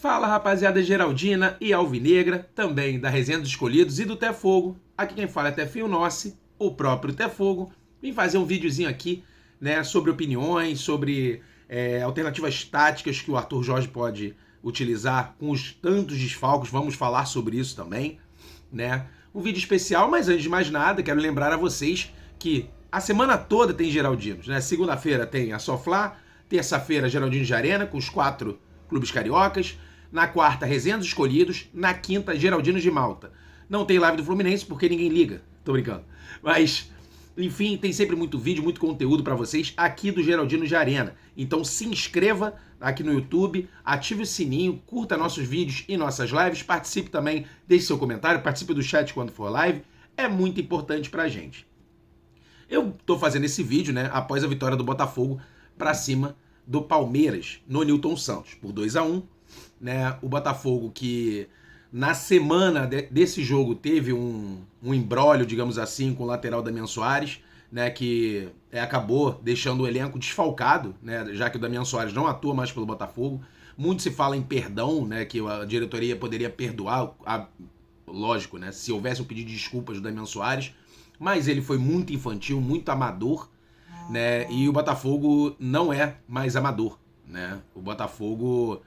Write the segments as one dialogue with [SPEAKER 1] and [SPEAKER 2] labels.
[SPEAKER 1] Fala, rapaziada geraldina e alvinegra, também da Resenha dos Escolhidos e do Té Fogo. Aqui quem fala é Tefinho Nossi, o próprio Té Fogo. Vim fazer um videozinho aqui, né, sobre opiniões, sobre alternativas táticas que o Arthur Jorge pode utilizar com os tantos desfalques. Vamos falar sobre isso também, né? Um vídeo especial, mas antes de mais nada, quero lembrar a vocês que a semana toda tem Geraldinos, né? Segunda-feira tem a Soflá, terça-feira Geraldinos de Arena, com os 4 clubes cariocas. Na quarta, Resenha dos Escolhidos. Na quinta, Geraldinos de Malta. Não tem live do Fluminense porque ninguém liga. Tô brincando. Mas, enfim, tem sempre muito vídeo, muito conteúdo pra vocês aqui do Geraldinos de Arena. Então se inscreva aqui no YouTube, ative o sininho, curta nossos vídeos e nossas lives, participe também, deixe seu comentário, participe do chat quando for live. É muito importante pra gente. Eu tô fazendo esse vídeo, né, após a vitória do Botafogo pra cima do Palmeiras no Newton Santos, por 2-1. Né, o Botafogo que na semana desse jogo teve um imbróglio, digamos assim, com o lateral Damian Soares, né, que acabou deixando o elenco desfalcado, né, já que o Damian Soares não atua mais pelo Botafogo. Muito se fala em perdão, né, que a diretoria poderia perdoar, lógico, né, se houvesse um pedido de desculpas do Damian Soares, mas ele foi muito infantil, muito amador, né, e o Botafogo não é mais amador, né, o Botafogo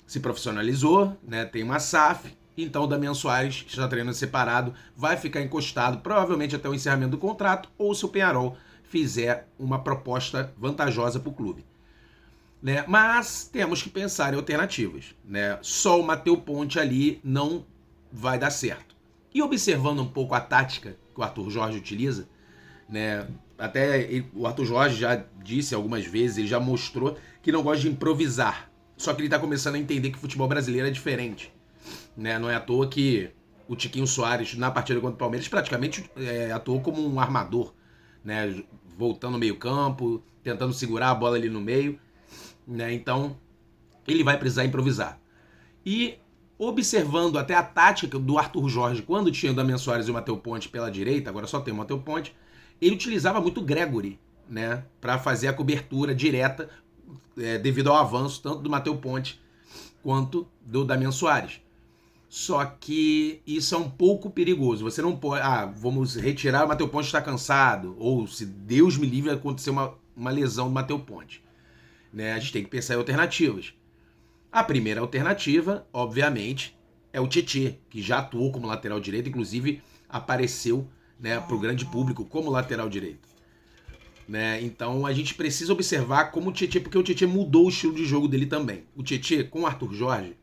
[SPEAKER 1] se profissionalizou, né, tem uma SAF, então o Damian Soares, que está treinando separado, vai ficar encostado provavelmente até o encerramento do contrato, ou se o Peñarol fizer uma proposta vantajosa para o clube. Né? Mas temos que pensar em alternativas. Né? Só o Matheus Ponte ali não vai dar certo. E observando um pouco a tática que o Arthur Jorge utiliza, né, até o Arthur Jorge já disse algumas vezes, ele já mostrou que não gosta de improvisar. Só que ele tá começando a entender que o futebol brasileiro é diferente. Né? Não é à toa que o Tiquinho Soares, na partida contra o Palmeiras, praticamente atuou como um armador. Né? Voltando no meio campo, tentando segurar a bola ali no meio. Né? Então, ele vai precisar improvisar. E observando até a tática do Arthur Jorge, quando tinha o Damian Soares e o Matheus Ponte pela direita, agora só tem o Matheus Ponte, ele utilizava muito o Gregory, né? Para fazer a cobertura direta, devido ao avanço tanto do Matheus Ponte quanto do Damian Soares. Só que isso é um pouco perigoso. Você não pode... vamos retirar, o Matheus Ponte está cansado. Ou, se Deus me livre, acontecer uma lesão do Matheus Ponte. Né? A gente tem que pensar em alternativas. A primeira alternativa, obviamente, é o Tietê, que já atuou como lateral direito, inclusive apareceu, né, para o grande público como lateral direito. Né? Então a gente precisa observar como o Tietê, porque o Tietê mudou o estilo de jogo dele também. O Tietê, com o Arthur Jorge,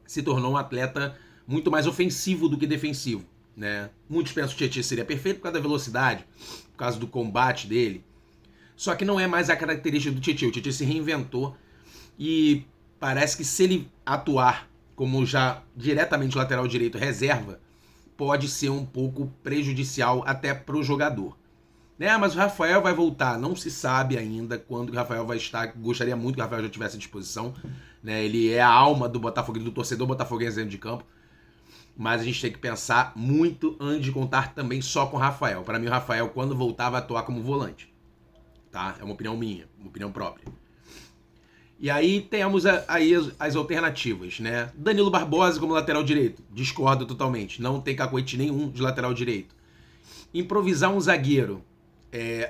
[SPEAKER 1] se tornou um atleta muito mais ofensivo do que defensivo. Né? Muitos pensam que o Tietê seria perfeito por causa da velocidade, por causa do combate dele. Só que não é mais a característica do Tietê. O Tietê se reinventou e parece que se ele atuar como já diretamente lateral direito reserva, pode ser um pouco prejudicial até para o jogador. Né? Mas o Rafael vai voltar, não se sabe ainda quando o Rafael vai estar. Gostaria muito que o Rafael já tivesse à disposição. Né? Ele é a alma do Botafogo, do torcedor botafoguense dentro de campo. Mas a gente tem que pensar muito antes de contar também só com o Rafael. Para mim, o Rafael, quando voltar, vai atuar como volante. Tá? É uma opinião minha, uma opinião própria. E aí temos aí as alternativas, né? Danilo Barbosa como lateral direito. Discordo totalmente. Não tem cacoete nenhum de lateral direito. Improvisar um zagueiro.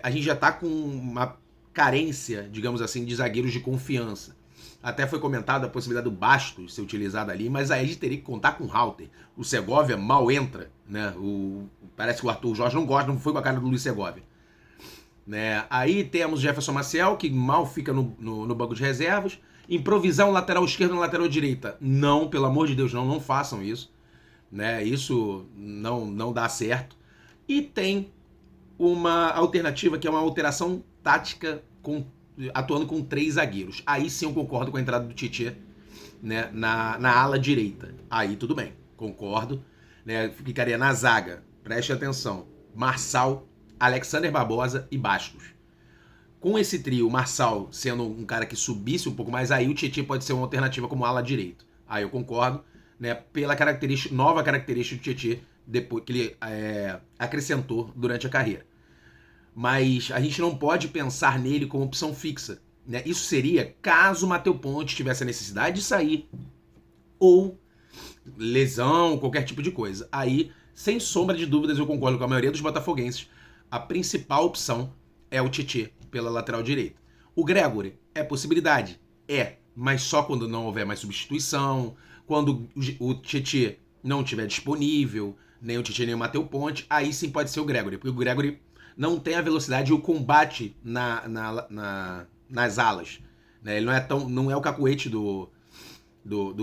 [SPEAKER 1] A gente já tá com uma carência, digamos assim, de zagueiros de confiança. Até foi comentado a possibilidade do Bastos ser utilizado ali, mas aí a gente teria que contar com o Halter. O Segovia mal entra, né? Parece que o Arthur Jorge não gosta, não foi com a cara do Luiz Segovia. Né? Aí temos Jefferson Maciel, que mal fica no banco de reservas. Improvisar um lateral esquerdo e um lateral direita. Não, pelo amor de Deus, não façam isso. Né? Isso não dá certo. E tem uma alternativa que é uma alteração tática atuando com 3 zagueiros. Aí sim eu concordo com a entrada do Tietê, né, na ala direita. Aí tudo bem, concordo. Né? Ficaria na zaga, preste atenção, Marçal, Alexander Barbosa e Bastos. Com esse trio, Marçal sendo um cara que subisse um pouco mais, aí o Tietê pode ser uma alternativa como ala direito. Aí eu concordo, né, pela nova característica do Tietê depois que ele acrescentou durante a carreira. Mas a gente não pode pensar nele como opção fixa. né? Isso seria caso o Matheus Ponte tivesse a necessidade de sair ou lesão, qualquer tipo de coisa. Aí, sem sombra de dúvidas, eu concordo com a maioria dos botafoguenses. A principal opção é o Tietê pela lateral direita. O Gregory é possibilidade? É, mas só quando não houver mais substituição, quando o Tietê não estiver disponível, nem o Tietê nem o Matheus Ponte, aí sim pode ser o Gregory, porque o Gregory não tem a velocidade e o combate nas alas. Né? Ele não é o cacuete do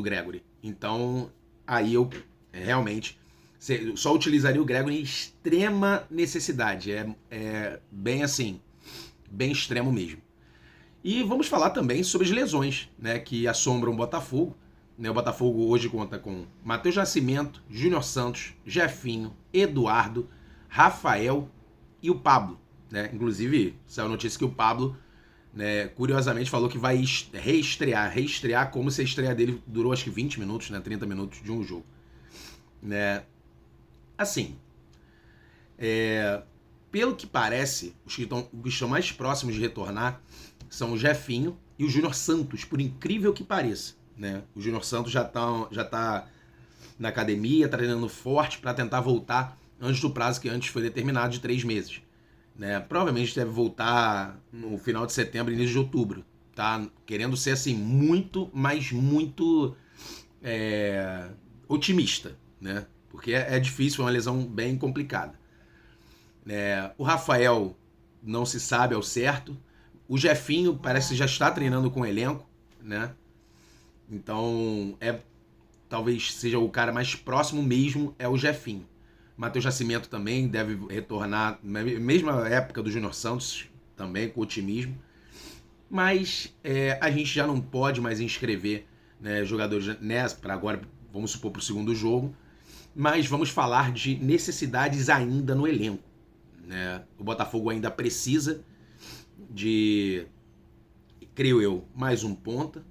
[SPEAKER 1] Gregory. Então, aí eu realmente só utilizaria o Gregory em extrema necessidade. É bem assim, bem extremo mesmo. E vamos falar também sobre as lesões, né, que assombram o Botafogo. Né, o Botafogo hoje conta com Matheus Nascimento, Júnior Santos, Jefinho, Eduardo, Rafael e o Pablo. Né? Inclusive, saiu a notícia que o Pablo, né, curiosamente, falou que vai reestrear como se a estreia dele durou acho que 20 minutos, né, 30 minutos de um jogo. Né? Assim, pelo que parece, os que estão mais próximos de retornar são o Jefinho e o Júnior Santos, por incrível que pareça. Né? O Júnior Santos já tá na academia, treinando forte para tentar voltar antes do prazo que antes foi determinado de 3 meses. Né? Provavelmente deve voltar no final de setembro, início de outubro. Tá? Querendo ser assim, muito, mas muito otimista. Né? Porque é difícil, é uma lesão bem complicada. O Rafael não se sabe ao certo. O Jefinho parece que já está treinando com o elenco, né? Então, talvez seja o cara mais próximo mesmo, é o Jefinho. Matheus Nascimento também deve retornar na mesma época do Júnior Santos, também com otimismo. Mas a gente já não pode mais inscrever, né, jogadores nessa, para agora, vamos supor, para o segundo jogo. Mas vamos falar de necessidades ainda no elenco. Né? O Botafogo ainda precisa de, creio eu, mais um ponta,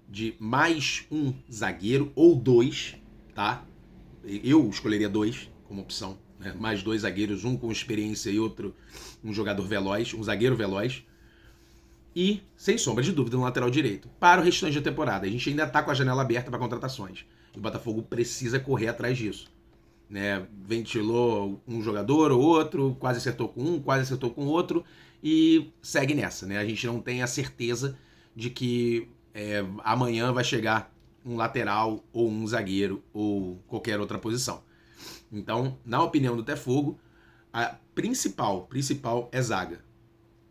[SPEAKER 1] de mais um zagueiro ou 2, tá? Eu escolheria 2 como opção, né? Mais 2 zagueiros, um com experiência e outro um jogador veloz, um zagueiro veloz. E, sem sombra de dúvida, no lateral direito. Para o restante da temporada, a gente ainda está com a janela aberta para contratações. O Botafogo precisa correr atrás disso. Né? Ventilou um jogador ou outro, quase acertou com um, quase acertou com outro e segue nessa. Né? A gente não tem a certeza de que amanhã vai chegar um lateral ou um zagueiro ou qualquer outra posição. Então, na opinião do Tefogo, a principal é zaga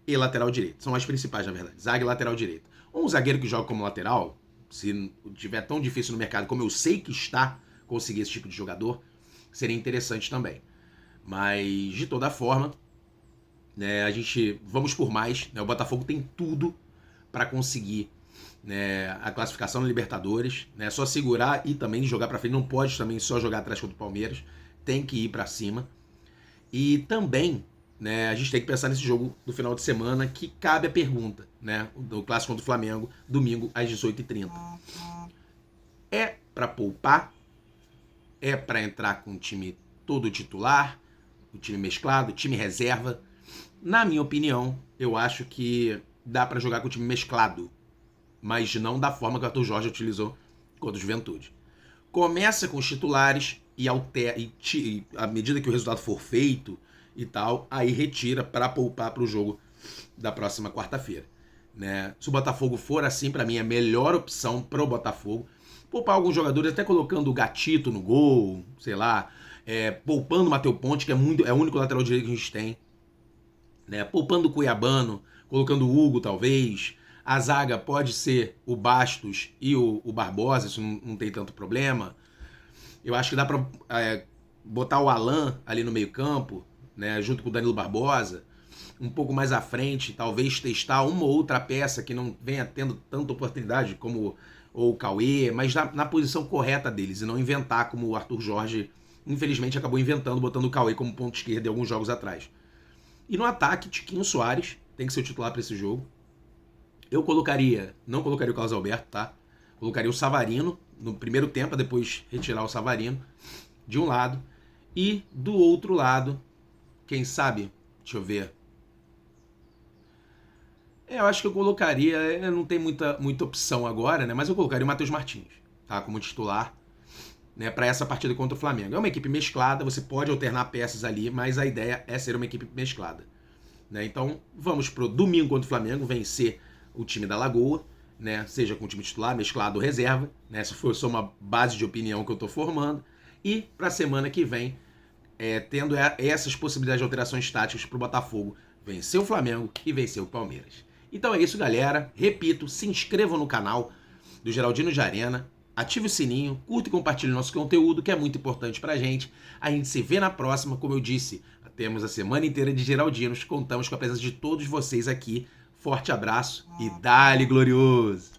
[SPEAKER 1] e lateral direito. São as principais, na verdade. Zaga e lateral direito. Um zagueiro que joga como lateral, se tiver tão difícil no mercado como eu sei que está conseguir esse tipo de jogador, seria interessante também. Mas, de toda forma, né, a gente vamos por mais. Né, o Botafogo tem tudo para conseguir, né, a classificação na Libertadores. Né, só segurar e também jogar para frente. Não pode também só jogar atrás contra o Palmeiras. Tem que ir para cima. E também, né, a gente tem que pensar nesse jogo do final de semana, que cabe a pergunta, né, do clássico contra o Flamengo, domingo às 18h30. É para poupar? É para entrar com o time todo titular, o time mesclado, o time reserva? Na minha opinião, eu acho que dá para jogar com o time mesclado, mas não da forma que o Arthur Jorge utilizou contra o Juventude. Começa com os titulares e à medida que o resultado for feito e tal, aí retira para poupar para o jogo da próxima quarta-feira. Né? Se o Botafogo for assim, para mim é a melhor opção pro Botafogo. Poupar alguns jogadores, até colocando o Gatito no gol, sei lá, poupando o Matheus Ponte, que é o único lateral direito que a gente tem. Né? Poupando o Cuiabano, colocando o Hugo, talvez. A zaga pode ser o Bastos e o Barbosa, isso não tem tanto problema. Eu acho que dá para botar o Alan ali no meio-campo, né, junto com o Danilo Barbosa. Um pouco mais à frente, talvez testar uma ou outra peça que não venha tendo tanta oportunidade como o Cauê, mas na posição correta deles, e não inventar como o Arthur Jorge, infelizmente, acabou inventando, botando o Cauê como ponto esquerdo em alguns jogos atrás. E no ataque, Tiquinho Soares tem que ser o titular para esse jogo. Eu não colocaria o Carlos Alberto, tá? Colocaria o Savarino no primeiro tempo, depois retirar o Savarino de um lado. E do outro lado, quem sabe, deixa eu ver. Eu acho que eu colocaria, não tem muita opção agora, né? Mas eu colocaria o Matheus Martins, tá? Como titular, né? Para essa partida contra o Flamengo. É uma equipe mesclada, você pode alternar peças ali, mas a ideia é ser uma equipe mesclada, né? Então, vamos pro domingo contra o Flamengo, vencer o time da Lagoa, né? Seja com o time titular, mesclado ou reserva, né? Se for só uma base de opinião que eu tô formando. E para a semana que vem, tendo essas possibilidades de alterações táticas pro Botafogo vencer o Flamengo e vencer o Palmeiras. Então é isso, galera. Repito, se inscrevam no canal do Geraldino de Arena, ative o sininho, curta e compartilhe nosso conteúdo, que é muito importante pra gente. A gente se vê na próxima, como eu disse, temos a semana inteira de Geraldinos, contamos com a presença de todos vocês aqui. Forte abraço e dale glorioso!